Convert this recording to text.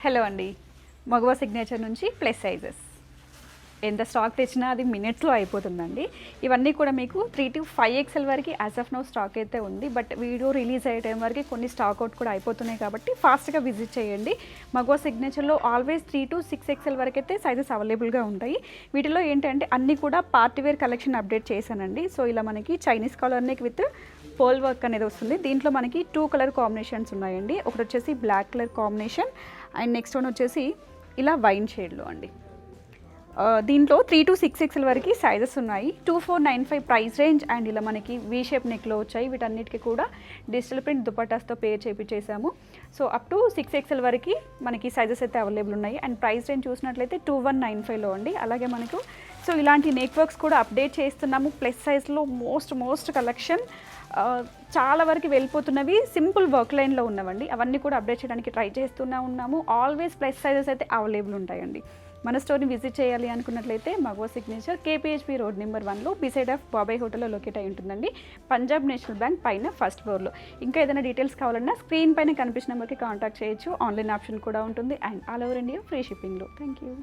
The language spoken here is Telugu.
హలో అండి, మగవా సిగ్నేచర్ నుంచి ప్లస్ సైజెస్ ఎంత స్టాక్ తెచ్చినా అది మినిట్స్లో అయిపోతుందండి. ఇవన్నీ కూడా మీకు 3 to 5XL వరకు యాజ్ ఆఫ్ నౌ స్టాక్ అయితే ఉంది. బట్ వీడియో రిలీజ్ అయ్యే టైం వరకు కొన్ని స్టాక్ అవుట్ కూడా అయిపోతున్నాయి కాబట్టి ఫాస్ట్గా విజిట్ చేయండి. మగవా సిగ్నేచర్లో ఆల్వేస్ 3 to 6XL వరకు అయితే సైజెస్ అవైలబుల్గా ఉంటాయి. వీటిలో ఏంటంటే అన్నీ కూడా పార్టీ వేర్ కలెక్షన్ అప్డేట్ చేశానండి. సో ఇలా మనకి Chinese collar neck with pole work అనేది వస్తుంది. దీంట్లో మనకి 2 కలర్ కాంబినేషన్స్ ఉన్నాయండి. ఒకటి వచ్చేసి black colour combination and next one వచ్చేసి ఇలా వైన్ షేడ్లో అండి. దీంట్లో 3 to 6XL వరకు సైజెస్ ఉన్నాయి. 2495 ప్రైస్ రేంజ్ అండ్ ఇలా మనకి వీ షేప్ నెక్లో వచ్చాయి. వీటన్నిటికీ కూడా డిజిటల్ ప్రింట్ దుపట్టాస్తో పేర్ చేయించేసాము. సో అప్ టు 6XL వరకు మనకి సైజెస్ అయితే అవైలబుల్ ఉన్నాయి. అండ్ ప్రైస్ రేంజ్ చూసినట్లయితే 2195లో అండి. అలాగే మనకు సో ఇలాంటి నెక్ వర్క్స్ కూడా అప్డేట్ చేస్తున్నాము. ప్లస్ సైజ్లో మోస్ట్ కలెక్షన్ చాలా వరకు వెళ్ళిపోతున్నవి సింపుల్ వర్క్ లైన్లో ఉన్నవండి. అవన్నీ కూడా అప్డేట్ చేయడానికి ట్రై చేస్తూనే ఉన్నాము. ఆల్వేస్ ప్లస్ సైజెస్ అయితే అవైలబుల్ ఉంటాయండి. మన స్టోర్ని విజిట్ చేయాలి అనుకున్నట్లయితే మగవా సిగ్నేచర్ KPHP రోడ్ నెంబర్ 1లో బిసైడ్ ఆఫ్ బాబాయ్ హోటల్లో లొకేట్ అయి ఉంటుందండి. పంజాబ్ నేషనల్ బ్యాంక్ పైన ఫస్ట్ ఫ్లోర్లో. ఇంకా ఏదైనా డీటెయిల్స్ కావాలన్నా స్క్రీన్ పైన కనిపించిన నెంబర్కి కాంటాక్ట్ చేయొచ్చు. ఆన్లైన్ ఆప్షన్ కూడా ఉంటుంది and all over India free షిప్పింగ్లో. Thank you.